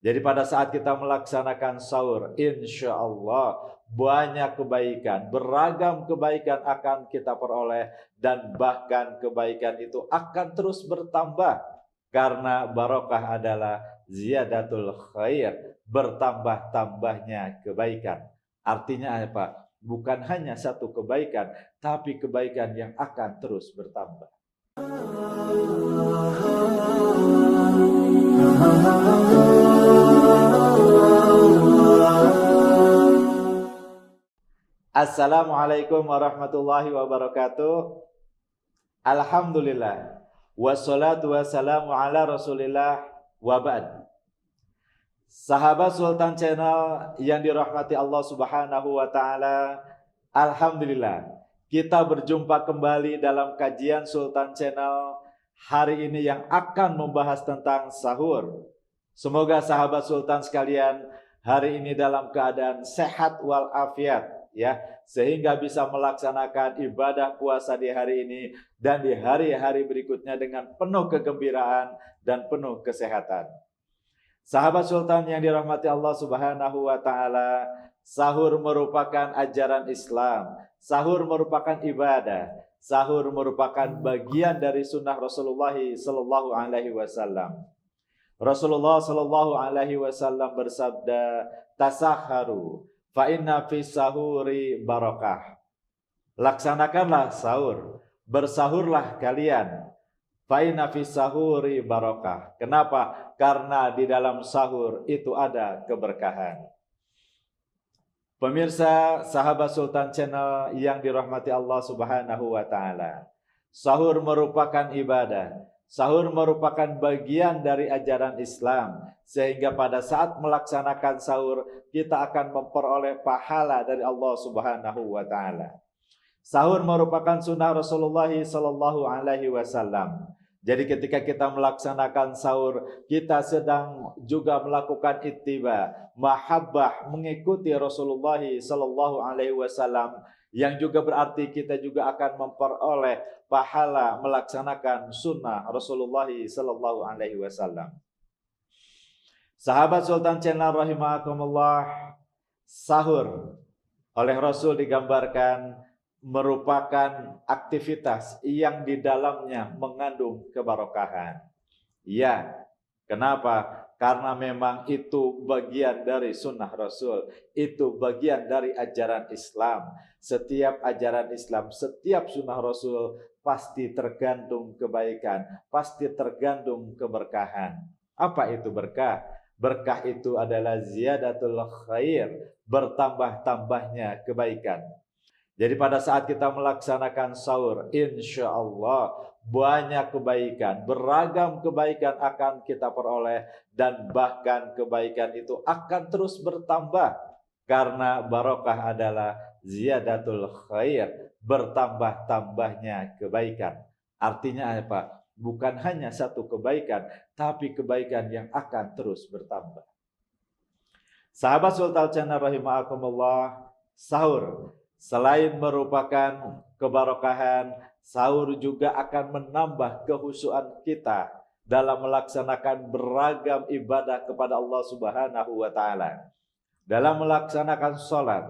Jadi pada saat kita melaksanakan sahur, insya Allah banyak kebaikan, beragam kebaikan akan kita peroleh, dan bahkan kebaikan itu akan terus bertambah karena barokah adalah ziyadatul khair, bertambah-tambahnya kebaikan. Artinya apa? Bukan hanya satu kebaikan, tapi kebaikan yang akan terus bertambah. Assalamualaikum warahmatullahi wabarakatuh. Alhamdulillah. Wassalatu wassalamu ala Rasulillah wa ba'd. Sahabat Sultan Channel yang dirahmati Allah Subhanahu wa taala, alhamdulillah kita berjumpa kembali dalam kajian Sultan Channel hari ini yang akan membahas tentang sahur. Semoga sahabat Sultan sekalian hari ini dalam keadaan sehat walafiat, ya, sehingga bisa melaksanakan ibadah puasa di hari ini dan di hari-hari berikutnya dengan penuh kegembiraan dan penuh kesehatan. Sahabat Sultan yang dirahmati Allah Subhanahu wa taala, sahur merupakan ajaran Islam, sahur merupakan ibadah, sahur merupakan bagian dari sunnah Rasulullah sallallahu alaihi wasallam. Rasulullah sallallahu alaihi wasallam bersabda, "Tasahharu fa inna fis sahuri barakah." Laksanakanlah sahur, bersahurlah kalian. Fa inna fis sahuri barakah. Kenapa? Karena di dalam sahur itu ada keberkahan. Pemirsa sahabat Sultan Channel yang dirahmati Allah Subhanahu wa taala, sahur merupakan ibadah. Sahur merupakan bagian dari ajaran Islam, sehingga pada saat melaksanakan sahur kita akan memperoleh pahala dari Allah Subhanahu wa taala. Sahur merupakan sunnah Rasulullah sallallahu alaihi wasallam. Jadi ketika kita melaksanakan sahur, kita sedang juga melakukan ittiba, mahabbah, mengikuti Rasulullah sallallahu alaihi wasallam, yang juga berarti kita juga akan memperoleh pahala melaksanakan sunnah Rasulullah sallallahu alaihi wasallam. Sahabat Sultan Channel rahimakumullah, sahur oleh Rasul digambarkan merupakan aktivitas yang di dalamnya mengandung kebarokahan. Ya, kenapa? Karena memang itu bagian dari sunnah Rasul, itu bagian dari ajaran Islam. Setiap ajaran Islam, setiap sunnah Rasul pasti tergantung kebaikan, pasti tergantung keberkahan. Apa itu berkah? Berkah itu adalah ziyadatul khair, bertambah-tambahnya kebaikan. Jadi pada saat kita melaksanakan sahur, insya Allah banyak kebaikan, beragam kebaikan akan kita peroleh, dan bahkan kebaikan itu akan terus bertambah karena barokah adalah ziyadatul khair, bertambah-tambahnya kebaikan. Artinya apa? Bukan hanya satu kebaikan, tapi kebaikan yang akan terus bertambah. Sahabat Sultan Channel rahimakumullah, sahur selain merupakan kebarokahan, sahur juga akan menambah kehusuan kita dalam melaksanakan beragam ibadah kepada Allah Subhanahu wa taala. Dalam melaksanakan sholat,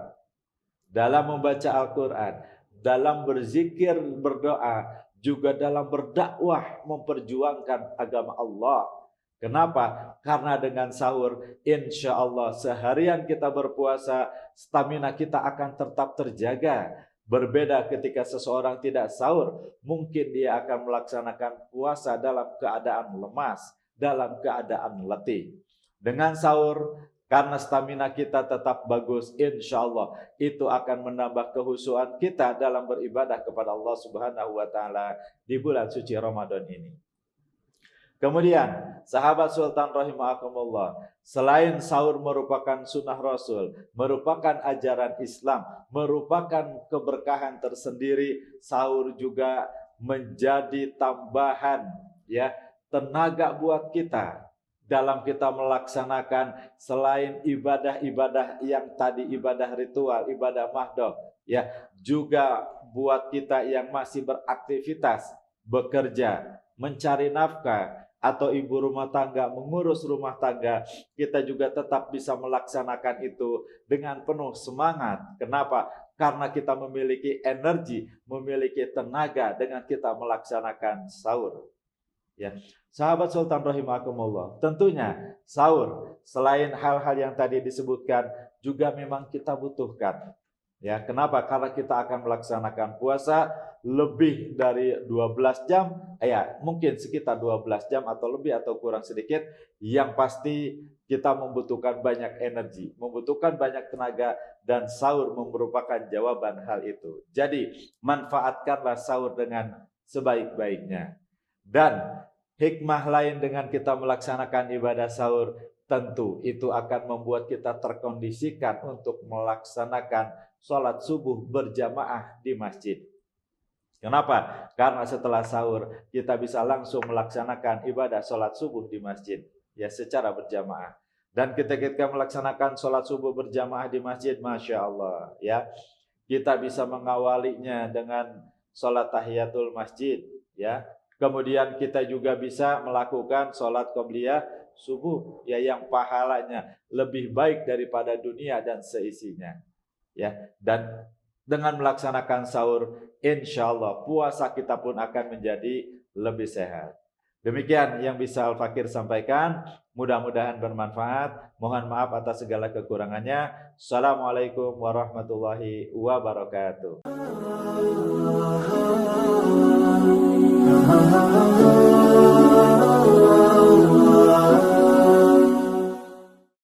dalam membaca Al-Quran, dalam berzikir, berdoa, juga dalam berdakwah memperjuangkan agama Allah. Kenapa? Karena dengan sahur, insya Allah seharian kita berpuasa, stamina kita akan tetap terjaga. Berbeda ketika seseorang tidak sahur, mungkin dia akan melaksanakan puasa dalam keadaan lemas, dalam keadaan letih. Dengan sahur, karena stamina kita tetap bagus, insya Allah itu akan menambah kehusuan kita dalam beribadah kepada Allah Subhanahu wa taala di bulan suci Ramadan ini. Kemudian, sahabat Sultan rahimakumullah, selain sahur merupakan sunnah Rasul, merupakan ajaran Islam, merupakan keberkahan tersendiri, sahur juga menjadi tambahan, ya, tenaga buat kita dalam kita melaksanakan selain ibadah-ibadah yang tadi, ibadah ritual, ibadah mahdoh, ya, juga buat kita yang masih beraktivitas, bekerja, mencari nafkah, atau ibu rumah tangga mengurus rumah tangga, kita juga tetap bisa melaksanakan itu dengan penuh semangat. Kenapa? Karena kita memiliki energi, memiliki tenaga dengan kita melaksanakan sahur. Ya, sahabat Sultan rahimakumullah, tentunya sahur selain hal-hal yang tadi disebutkan juga memang kita butuhkan. Ya, kenapa? Karena kita akan melaksanakan puasa lebih dari 12 jam, ya mungkin sekitar 12 jam atau lebih atau kurang sedikit. Yang pasti kita membutuhkan banyak energi, membutuhkan banyak tenaga, dan sahur merupakan jawaban hal itu. Jadi, manfaatkanlah sahur dengan sebaik-baiknya. Dan hikmah lain dengan kita melaksanakan ibadah sahur, tentu itu akan membuat kita terkondisikan untuk melaksanakan sholat subuh berjamaah di masjid. Kenapa? Karena setelah sahur kita bisa langsung melaksanakan ibadah sholat subuh di masjid, ya secara berjamaah. Dan ketika melaksanakan sholat subuh berjamaah di masjid, Masya Allah, ya kita bisa mengawalinya dengan sholat tahiyatul masjid, ya. Kemudian kita juga bisa melakukan sholat qobliyah subuh, ya yang pahalanya lebih baik daripada dunia dan seisinya. Ya, dan dengan melaksanakan sahur, insya Allah puasa kita pun akan menjadi lebih sehat. Demikian yang bisa Al-Fakir sampaikan. Mudah-mudahan bermanfaat. Mohon maaf atas segala kekurangannya. Assalamualaikum warahmatullahi wabarakatuh.